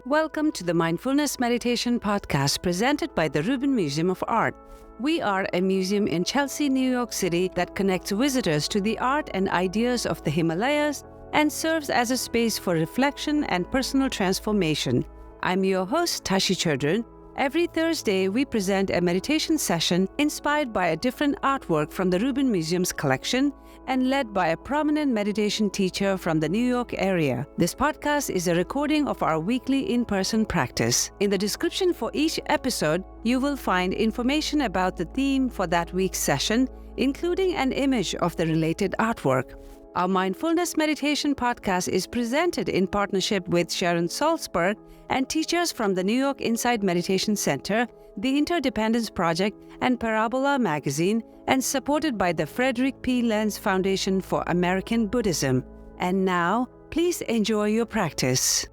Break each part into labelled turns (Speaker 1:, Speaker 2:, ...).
Speaker 1: Welcome to the Mindfulness Meditation Podcast presented by the Rubin Museum of Art. We are a museum in Chelsea, New York City that connects visitors to the art and ideas of the Himalayas and serves as a space for reflection and personal transformation. I'm your host, Tracy Cochran. Every Thursday, we present a meditation session inspired by a different artwork from the Rubin Museum's collection and led by a prominent meditation teacher from the New York area. This podcast is a recording of our weekly in-person practice. In the description for each episode, you will find information about the theme for that week's session, including an image of the related artwork. Our Mindfulness Meditation Podcast is presented in partnership with Sharon Salzberg and teachers from the New York Insight Meditation Center, the Interdependence Project, and Parabola Magazine, and supported by the Frederick P. Lenz Foundation for American Buddhism. And now, please enjoy your practice.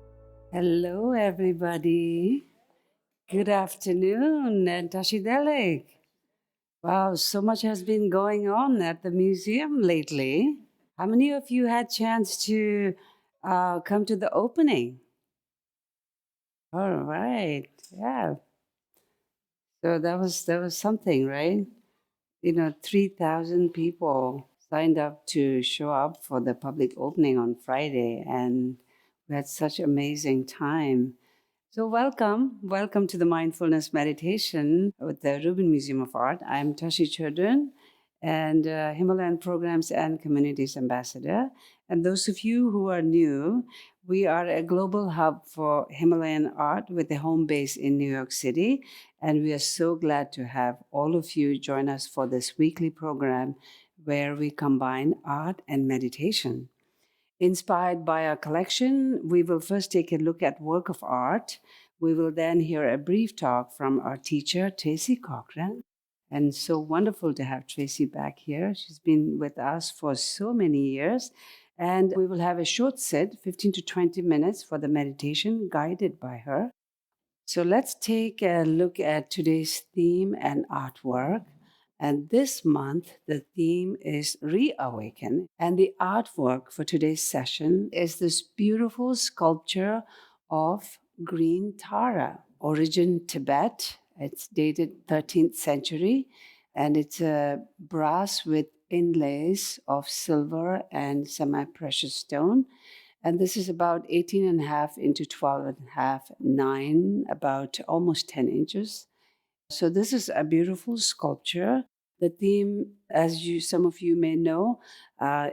Speaker 1: Hello, everybody. Good afternoon, and Tashidelik. Wow, so much has been going on at the museum lately. How many of you had chance to come to the opening? All right, yeah. So that was something, right? 3,000 people signed up to show up for the public opening on Friday, and we had such amazing time. So welcome to the Mindfulness Meditation with the Rubin Museum of Art. I'm Tracy Cochran, and Himalayan Programs and Communities Ambassador. And those of you who are new, we are a global hub for Himalayan art with a home base in New York City. And we are so glad to have all of you join us for this weekly program where we combine art and meditation. Inspired by our collection, we will first take a look at work of art. We will then hear a brief talk from our teacher, Tracy Cochran. And so wonderful to have Tracy back here. She's been with us for so many years. And we will have a short sit, 15 to 20 minutes for the meditation guided by her. So let's take a look at today's theme and artwork. And this month, the theme is Reawaken. And the artwork for today's session is this beautiful sculpture of green Tara, origin Tibet. It's dated 13th century, and it's a brass with inlays of silver and semi-precious stone. And this is about 18.5 into 12.5, 9, about almost 10 inches. So this is a beautiful sculpture. The theme, as some of you may know,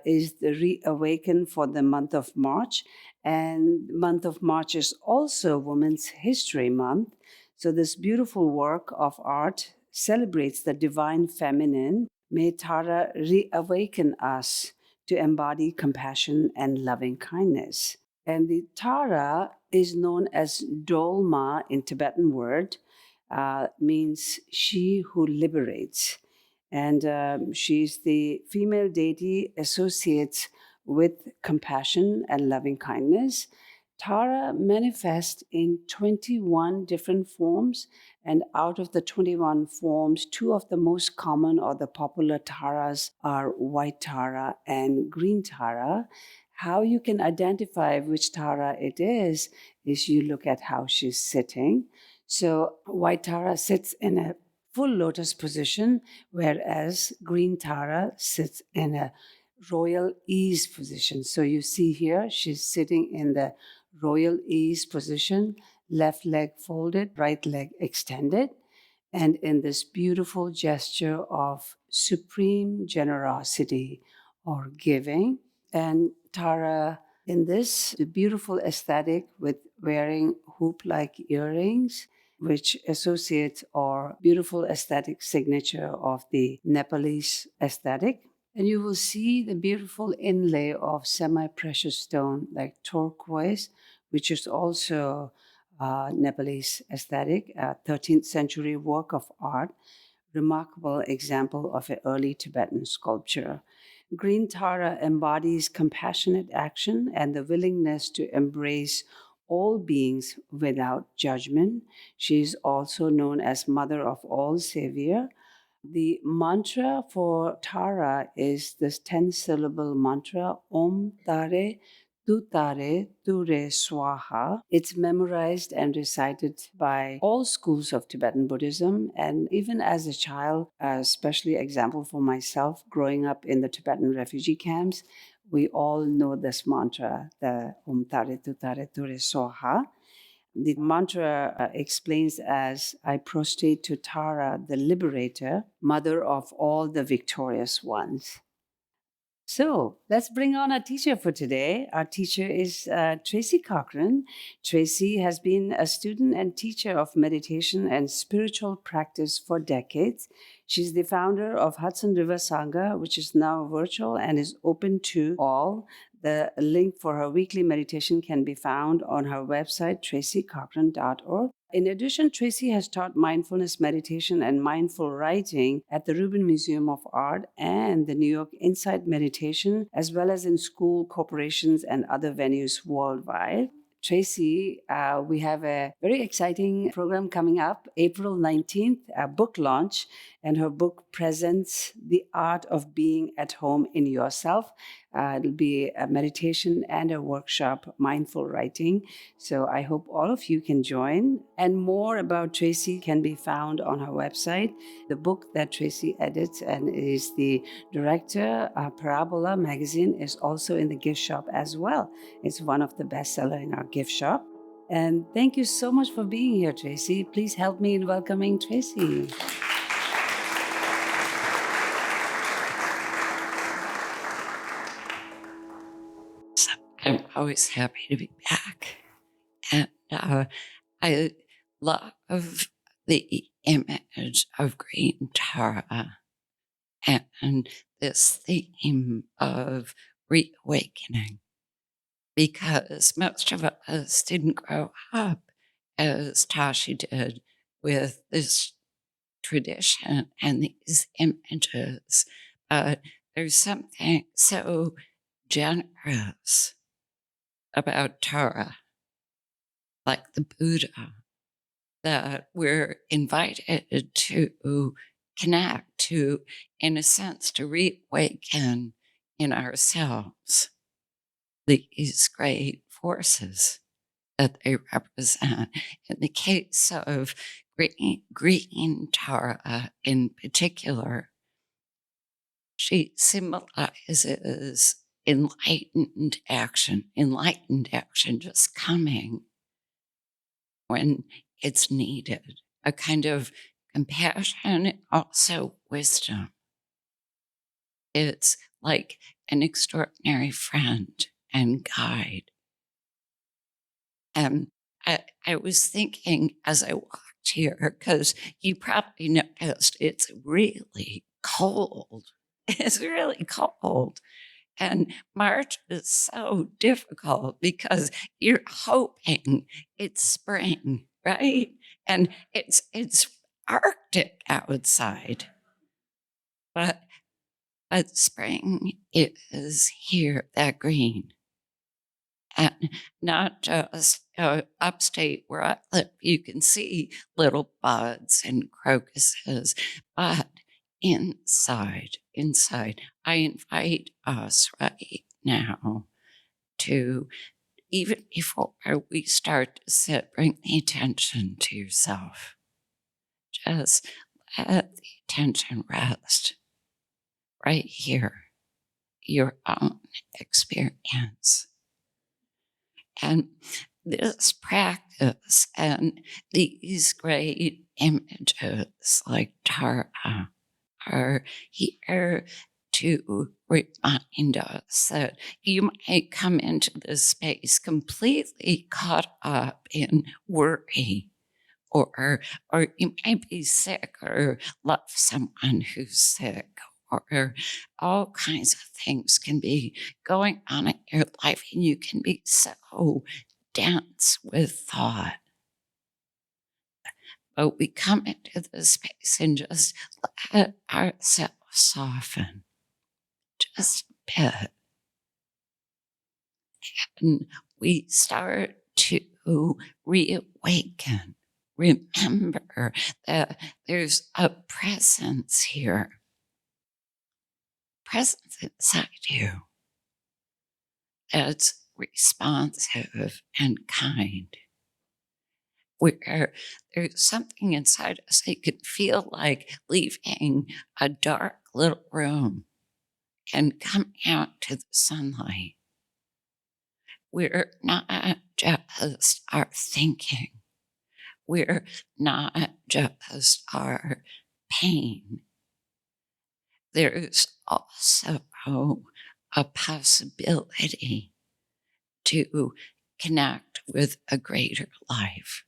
Speaker 1: is the Reawaken for the month of March. And the month of March is also Women's History Month. So this beautiful work of art celebrates the divine feminine. May Tara reawaken us to embody compassion and loving kindness. And the Tara is known as Dolma in Tibetan word, means she who liberates. And she's the female deity associates with compassion and loving kindness. Tara manifests in 21 different forms, and out of the 21 forms, 2 of the most common or the popular Taras are white Tara and green Tara. How you can identify which Tara it is you look at how she's sitting. So white Tara sits in a full lotus position, whereas green Tara sits in a royal ease position. So you see here, she's sitting in the royal ease position, left leg folded, right leg extended, and in this beautiful gesture of supreme generosity or giving. And Tara, in this, the beautiful aesthetic with wearing hoop-like earrings, which associates our beautiful aesthetic signature of the Nepalese aesthetic. And you will see the beautiful inlay of semi-precious stone like turquoise, which is also Nepalese aesthetic, 13th century work of art, remarkable example of an early Tibetan sculpture. Green Tara embodies compassionate action and the willingness to embrace all beings without judgment. She is also known as Mother of All Savior. The mantra for Tara is this 10-syllable mantra, Om Tare Tutare Ture Swaha. It's memorized and recited by all schools of Tibetan Buddhism. And even as a child, especially example for myself, growing up in the Tibetan refugee camps, we all know this mantra, the Om Tare Tutare Ture Swaha. The mantra explains as I prostrate to Tara, the liberator, mother of all the victorious ones. So let's bring on our teacher for today. Our teacher is Tracy Cochran. Tracy has been a student and teacher of meditation and spiritual practice for decades. She's the founder of Hudson River Sangha, which is now virtual and is open to all. The link for her weekly meditation can be found on her website, tracycochran.org. In addition, Tracy has taught mindfulness meditation and mindful writing at the Rubin Museum of Art and the New York Insight Meditation, as well as in school, corporations, and other venues worldwide. Tracy, we have a very exciting program coming up, April 19th, a book launch, and her book presents the art of being at home in yourself. It'll be a meditation and a workshop, mindful writing. So I hope all of you can join. And more about Tracy can be found on her website. The book that Tracy edits and is the director, Parabola magazine, is also in the gift shop as well. It's one of the bestsellers in our gift shop. And thank you so much for being here, Tracy. Please help me in welcoming Tracy.
Speaker 2: I'm always happy to be back. And I love the image of green Tara and this theme of reawakening, because most of us didn't grow up as Tashi did with this tradition and these images. But there's something so generous about Tara, like the Buddha, that we're invited to connect to, in a sense, to reawaken in ourselves these great forces that they represent. In the case of green Tara in particular, she symbolizes enlightened action, just coming when it's needed, a kind of compassion, also wisdom. It's like an extraordinary friend and guide. And I was thinking as I walked here, because you probably noticed it's really cold. It's really cold. And March is so difficult because you're hoping it's spring, right? And it's Arctic outside. But spring is here, that green. And not just upstate where I live, you can see little buds and crocuses, but inside, I invite us right now to, even before we start to sit, bring the attention to yourself. Just let the attention rest right here, your own experience. And this practice and these great images like Tara are here to remind us that you might come into this space completely caught up in worry, or you might be sick or love someone who's sick, or all kinds of things can be going on in your life, and you can be so dense with thought. But we come into this space and just let ourselves soften just a bit. And we start to reawaken. Remember that there's a presence here, presence inside you. It's responsive and kind, where there's something inside us that can feel like leaving a dark little room and coming out to the sunlight. We're not just our thinking. We're not just our pain. There's also a possibility to connect with a greater life.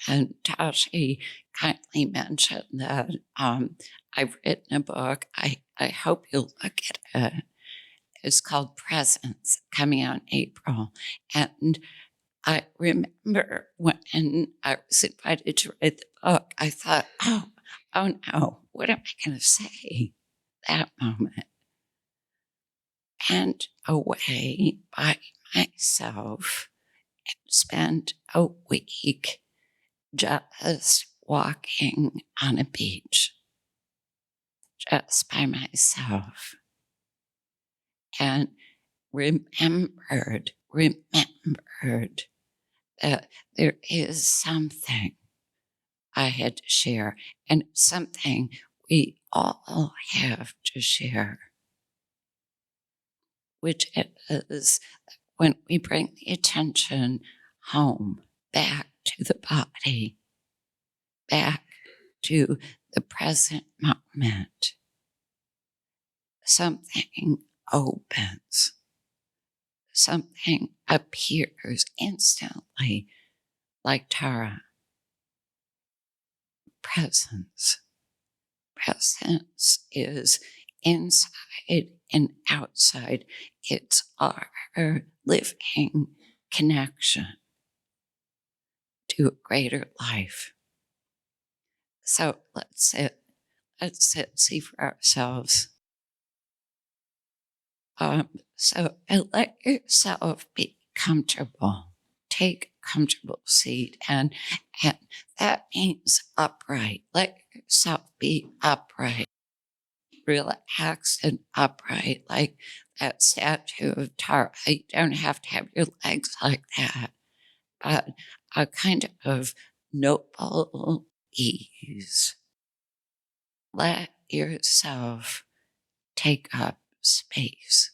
Speaker 2: And Tashi kindly mentioned that I've written a book. I hope you'll look at it. It's called Presence, coming out in April. And I remember when I was invited to write the book, I thought, oh no, what am I going to say that moment? And away by myself and spent a week just walking on a beach, just by myself, and remembered that there is something I had to share, and something we all have to share, which is when we bring the attention home, back to the body, back to the present moment, something opens, something appears instantly, like Tara. Presence. Presence is inside and outside. It's our living connection to a greater life. So let's sit, see for ourselves. So let yourself be comfortable. Take a comfortable seat, and that means upright. Let yourself be upright, relaxed and upright, like that statue of Tara. You don't have to have your legs like that, but a kind of noble ease. Let yourself take up space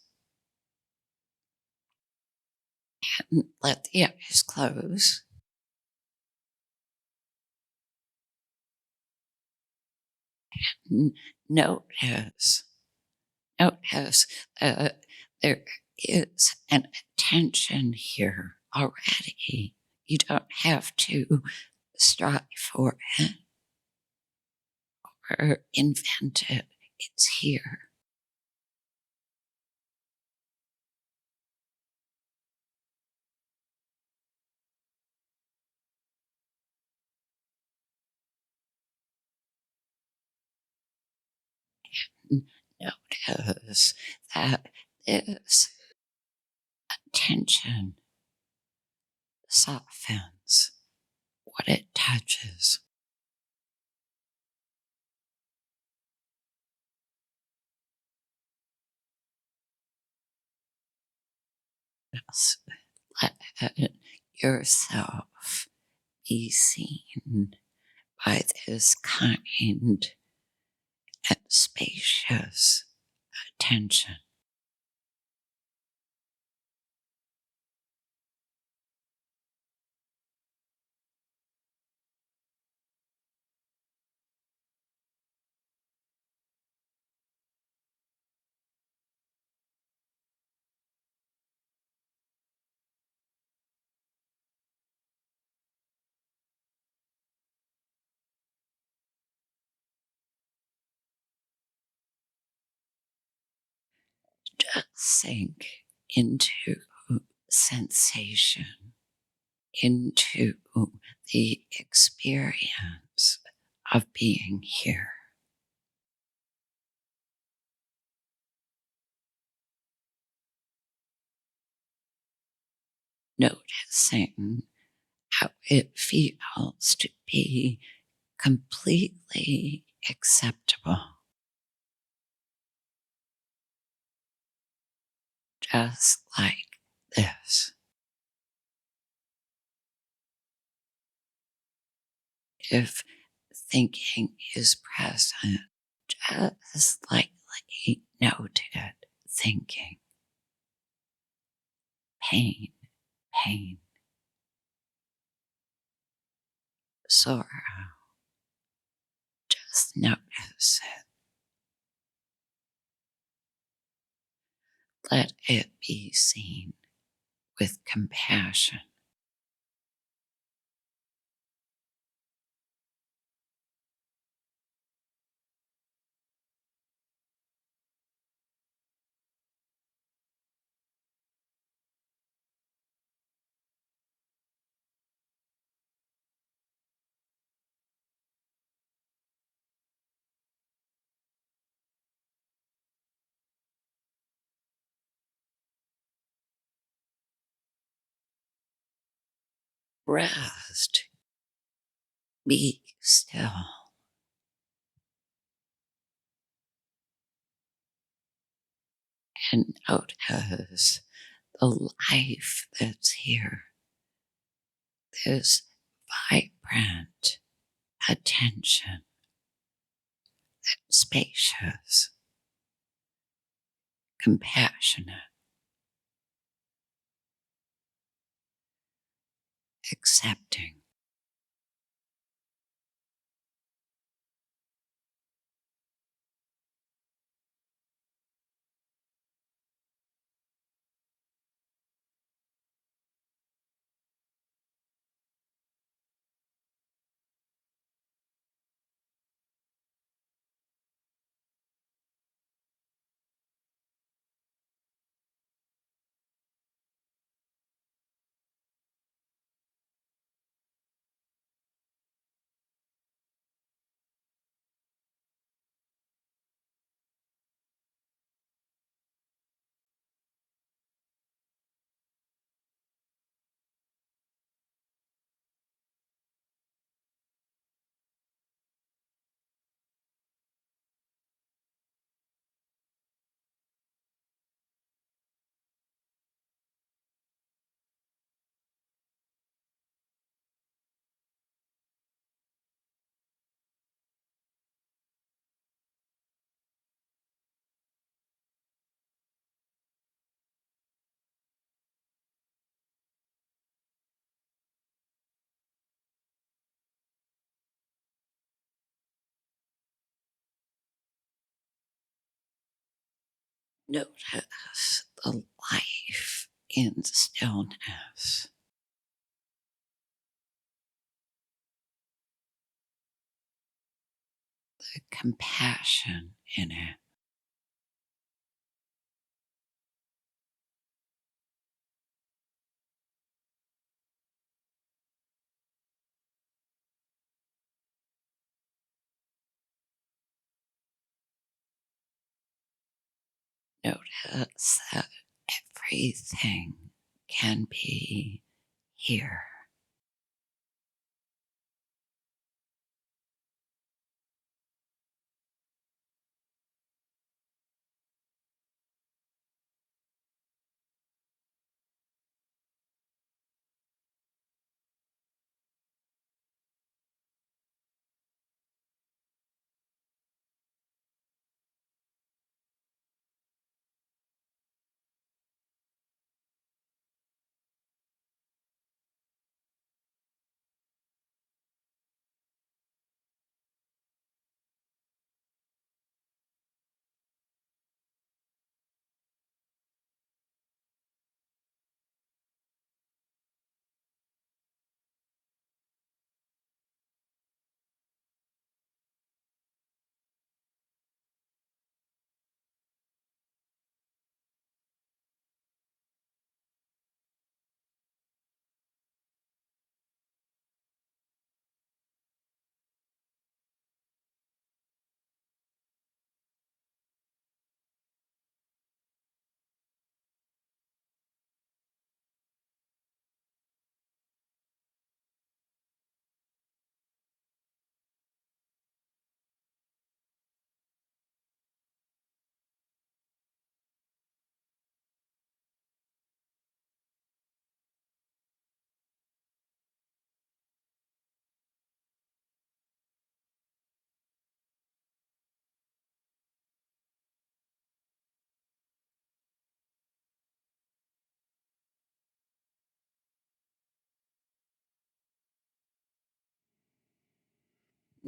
Speaker 2: and let the eyes close. And notice that there is an attention here already. You don't have to strive for it or invent it. It's here. Notice that this attention softens what it touches. Just let yourself be seen by this kind and spacious attention. Just sink into sensation, into the experience of being here. Noticing how it feels to be completely acceptable, just like this. If thinking is present, just lightly noted thinking, pain, pain, sorrow, just notice it. Let it be seen with compassion. Rest, be still, and notice the life that's here, this vibrant attention, spacious, compassionate, accepting. Notice the life in stillness, the compassion in it. Notice that everything can be here.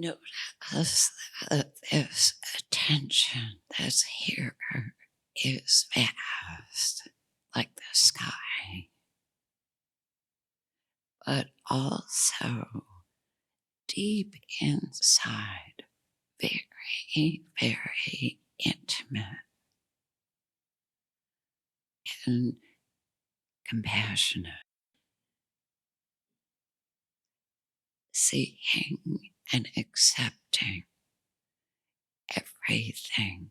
Speaker 2: Notice that this attention that's here is vast, like the sky, but also deep inside, very, very intimate and compassionate, seeing and accepting everything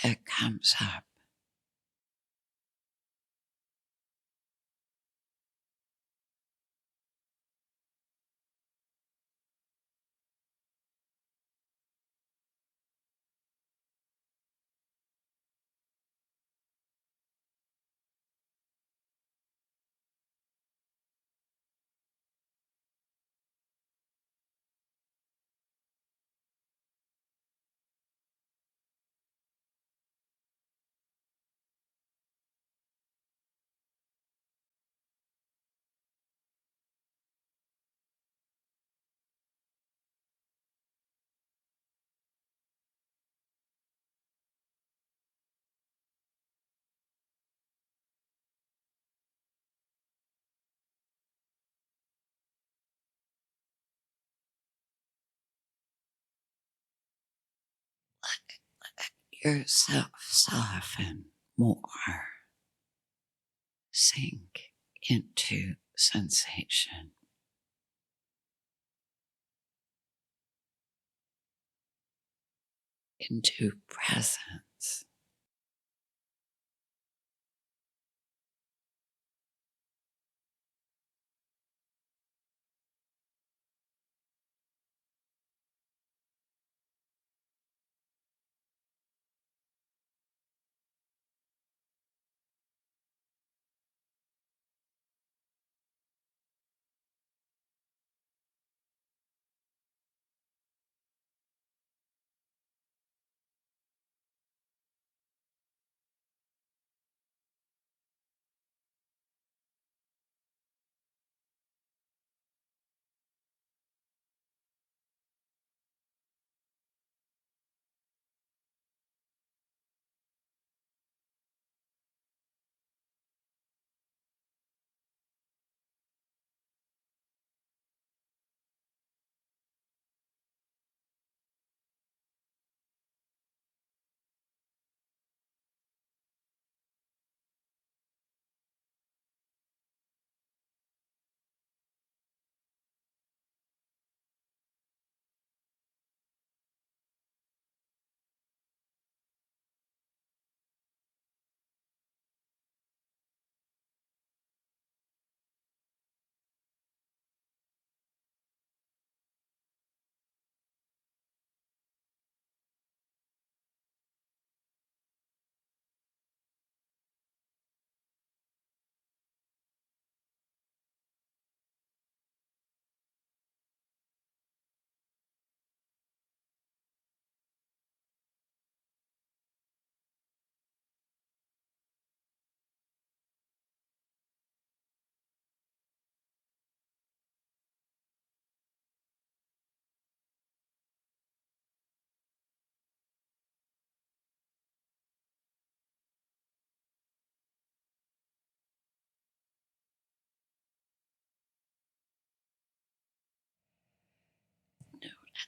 Speaker 2: that comes up. Yourself soften more, sink into sensation, into presence.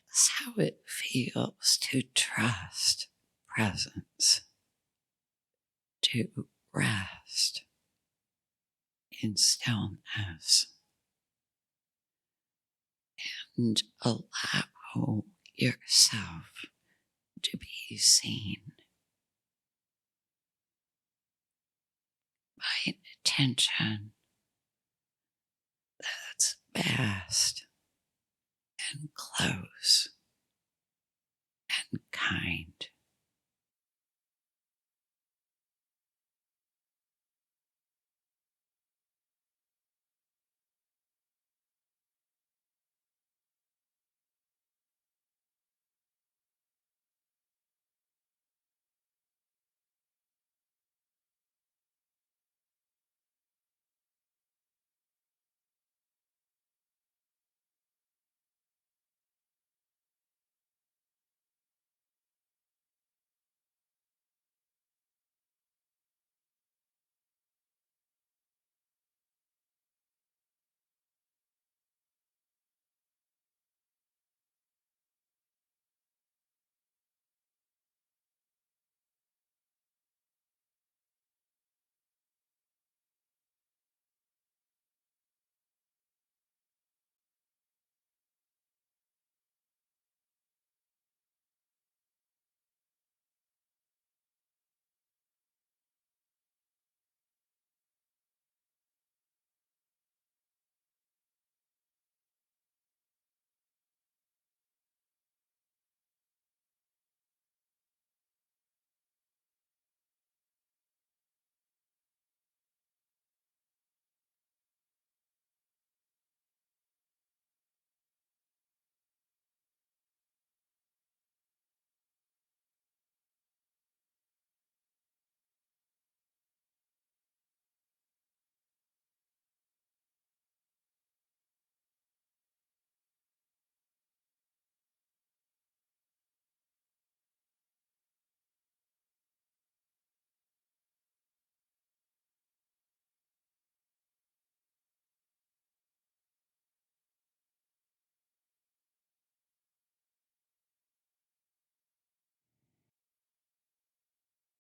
Speaker 2: That's how it feels to trust presence, to rest in stillness, and allow yourself to be seen by an attention that's vast and close and kind.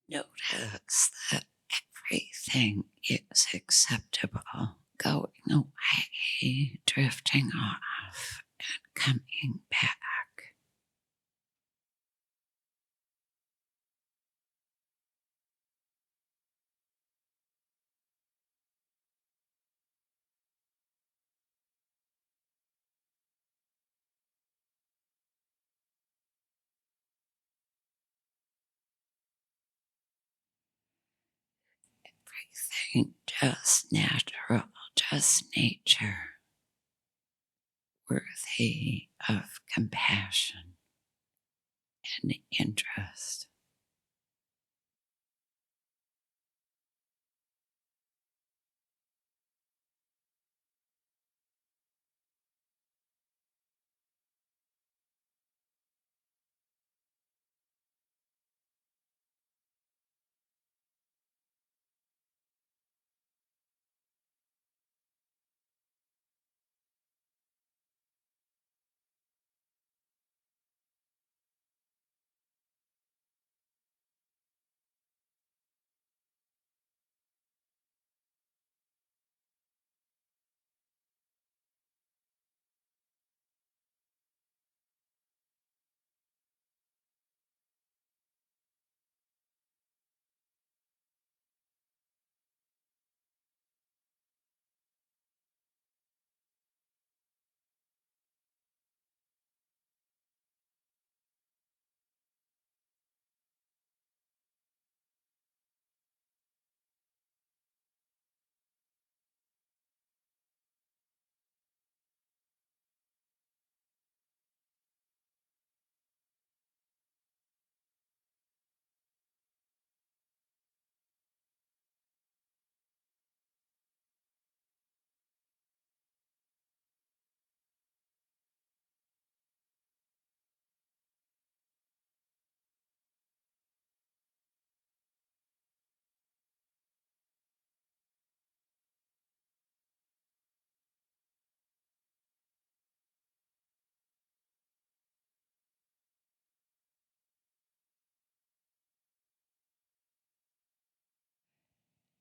Speaker 2: Notice that everything is acceptable, going away, drifting off, and coming back. Everything just natural, just nature, worthy of compassion and interest.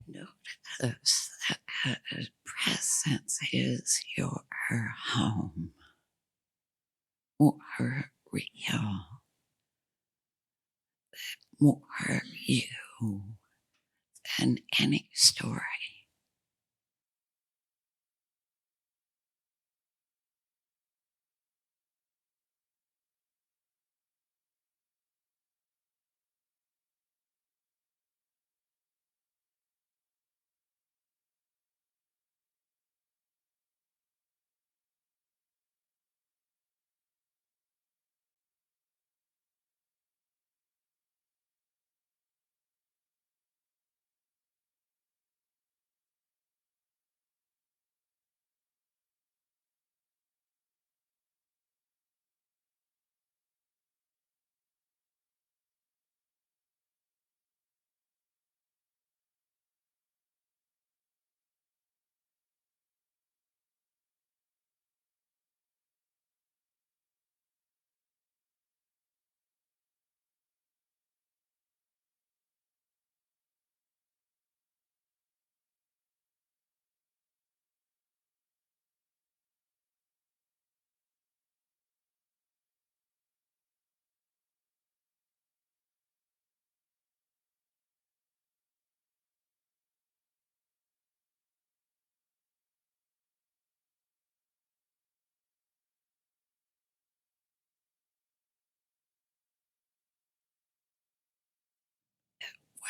Speaker 2: Notice that presence is your home, more real, more you than any story.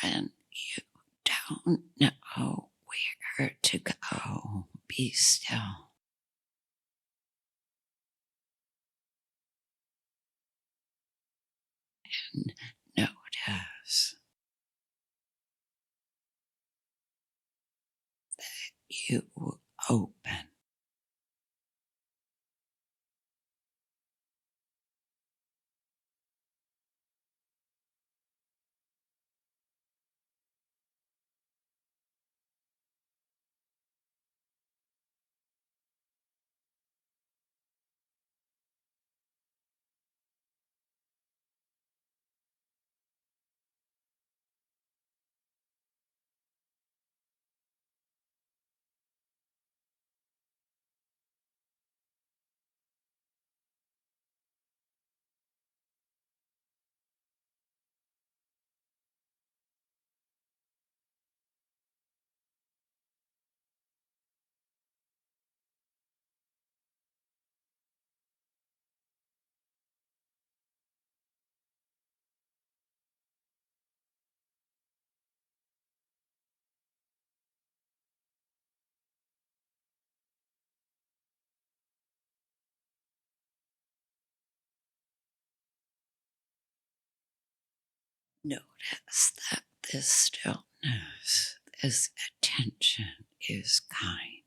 Speaker 2: When you don't know where to go, be still and notice you open. notice that this stillness, this attention is kind.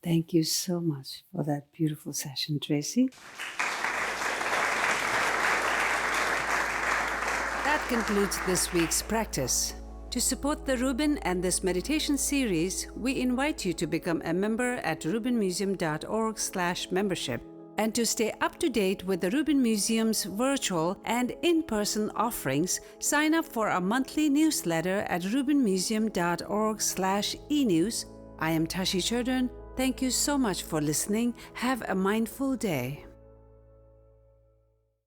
Speaker 1: Thank you so much for that beautiful session, Tracy. That concludes this week's practice. To support the Rubin and this meditation series, we invite you to become a member at rubinmuseum.org/membership. And to stay up to date with the Rubin Museum's virtual and in-person offerings, sign up for our monthly newsletter at rubinmuseum.org/enews. I am Tashi Churdin. Thank you so much for listening. Have a mindful day.